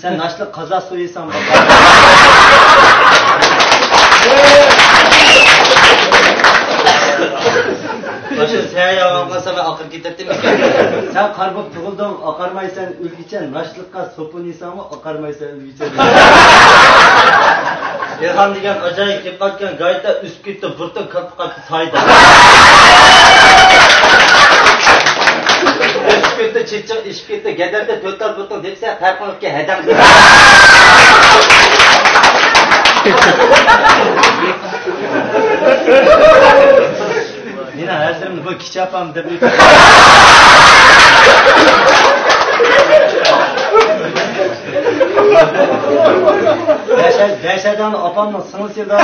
Sen naşlı kaza soyuysan bak. Başın sen yalanmasa ve akır gitettin mi? Sen karbop tuğuldun, akarmaysan ülgüçen, naşlıkka sopunuysan mı, akarmaysan ülgüçen. Erhan degen acayip kep katken gayda üst gitti, vurtun kapı saydı. Üst gitti, çıkacak, iş gitti, gederde tötler vurtun depse, perkonukke hedem. Nina her zaman bu kiç yapam da bir. Beşerden apamla sınıf yılda.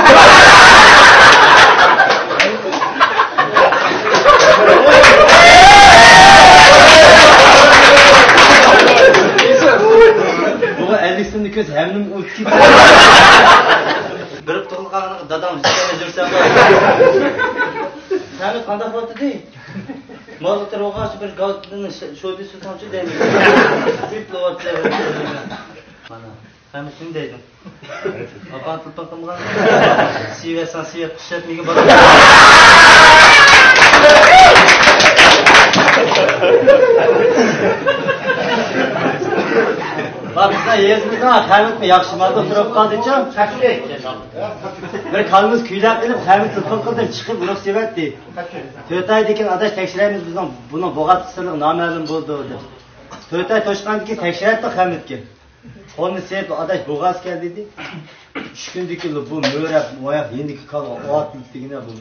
Bu 50'sini köz hemnim ulki. Birip tuğulganını dadam üstüne jürsem var. Seni kandak batı değil. Mağlıklar oğaşı bir gavdının şöyle sütamcı değil mi? Sütle batı değil mi? Bana, hem kim deydin? Apan tılpan kımgan. Sivesan sive kışat migi batı. Bak bizden yerimizden Hamit mi yakışmadı durup kaldı için takip edeceğiz. Bir kalımız küylep edip Hamit tıpkı kıldım çıkıp bunu sevetti. Töğütay'daki adaş tekşiremiz bizden bunu boğat sırlık namelum buldu. Töğütay toşkandaki tekşirettik Hamit'ki. Onu sevip adaş boğaz geldi. 3 gündeki bu möğrep, moyak, yendiki kalma, o at bittiğine buldu.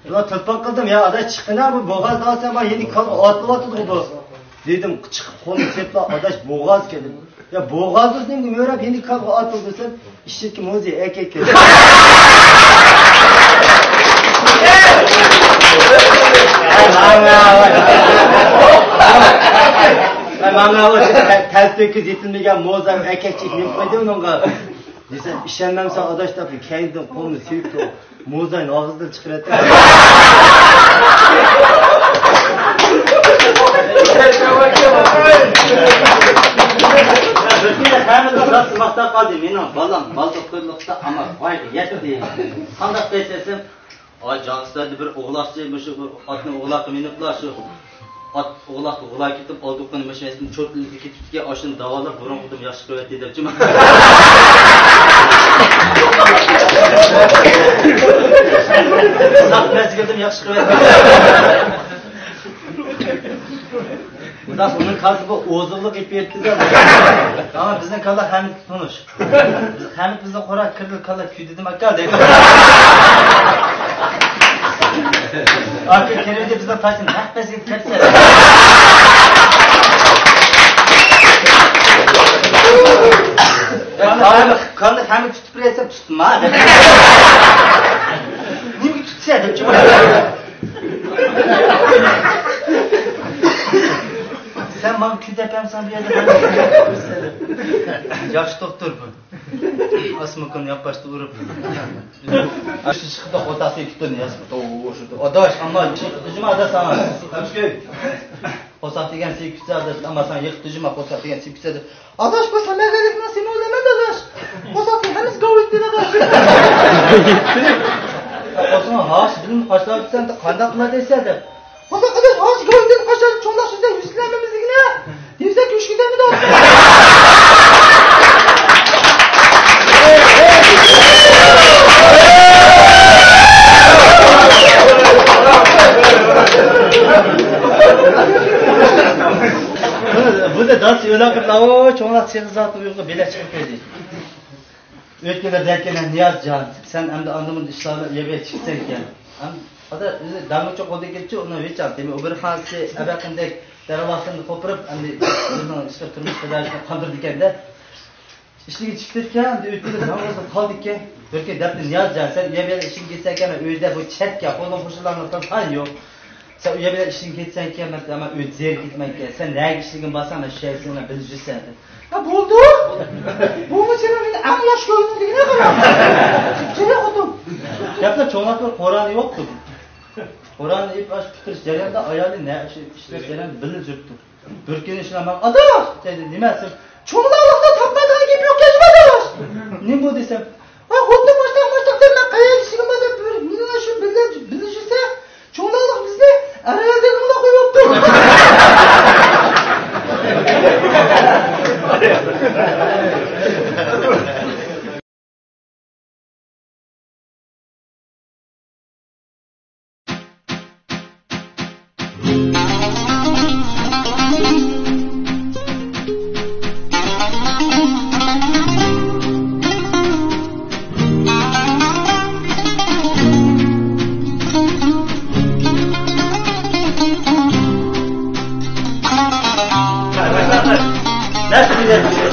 Buna tıpkı kıldım ya adaş çıkına bu boğaz daha sen bana yendiki kalma, o atlı batıdı bu. Dedim çıkıp konu sevip adaş boğaz geldi. Ya boğaz olsun dedim ki möğrep yendiki kalma, atıldı sen. İşte ki mozi erkek geldi. Manga var, ters döküz yetilmegen moza erkekçik mümkün değil onunla. Desen işenmemse adaş tabi kendim kolunu sevip de mozayın ağızdan çıkırattı. Bötüyle kaymadan nasıl makta kaldı benim balam balda kırlıkta ama fayda yetti. Kandak besesem ay canlılarda bir oğlakçıymış, atını oğlakı miniplar şu at oğlakı oğlak gitip aldıklarını meşesini çöplüğünü dikip aşını davalar burun kudum yaşı kıvet dedircim. Sak mezgildim yaşı kıvet Bundan onun kalkıp oğuzluluk ip yetti ama bizden kala Hamit tutunuş. Hamit bizden korak kırdık kala küy dedim akka dedi. Artık kerevde bizden taşın hak bezgin kaçsa. Kandık Hamit tutup reyse tutma. Niye mi tutsa dedim ki sen bana küdepemsen bir yerde yaş doktor bu. Asmıkın yapıştı uğrup. Aşı çıktı otası gittin ya. Adaş ama yıktıcıma ada sana. Kaçköy. Osat degen sevgisi adaş ama sen yıktıcıma osat degen sevgisi adaş. Adaş bu sen mervedik nasıl olamaz adaş. Osat henüz gavit değil adaş. Osman haş bilim haşlar sen de kandak dese de. Osat adaş haş gavit değil haşlar çondak sizde yüzlenmemiz ne? Dimsek üç gider mi de olsun? Bu da dans öyle kırdı. O çoğunluk siyasat uyuğu bile çıkıp dedi. Ötkele derken Niyazcan sen hem de andımın işlerine yemeğe çıksan ki. O da damı çok oldu geçti onu hiç anlatayım. O bir hansı ebekindeki deravasını koparıp hem de bundan işte turmuş kadarıyla kandırdıkken de işliği çıktırken hem de ötkele zamanda kaldıkken Türkiye derdi Niyazcan sen yemeğe işin gitsen öyle bu çet yap onun koşullarını tan yok. Sen uyabilir işin gitsen ki ama ödzer gitmek ki sen ne işin basan şeysine bilirsen. Ya buldu. Bu mu senin anlaş gördüğün ne kadar? Çele oldum. Yapsa çoğunlukla Kur'an yoktu. Kur'an ip aç tutuş ceremde ayarlı ne işte cerem bilir züptü. Bürkün işine bak adam dedi nimesin? Çoğunlukla Allah'ta tapmadı. Ne bu desem? Ha xuddi boshdan deb qayerga ishigim bor deb meni shu bilishsa, cho'nglarlik bizni aralagimda qo'yibdi.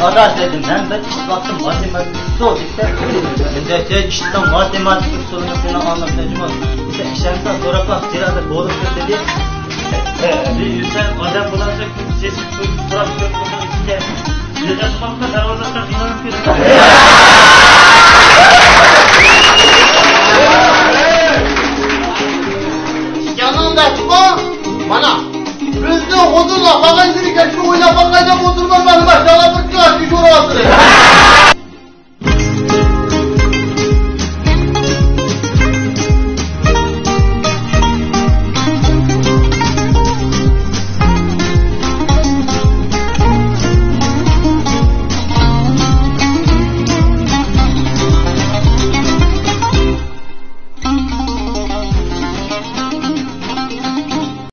Adas dedim ben baktım matematik zor işte. Sen işte matematik sorunu sana anlatacağım. İşte işlemden sonra bak sırada doğru dedi. Bir sen adam bulacak ses kurak yok işte. Neden bakma darvazasına dinlemem gerekiyor. Yanında çıkma. Bana. Bizde huzurla bagajını geçme oynamam oturmam ben başına bir klas bir şura atırım.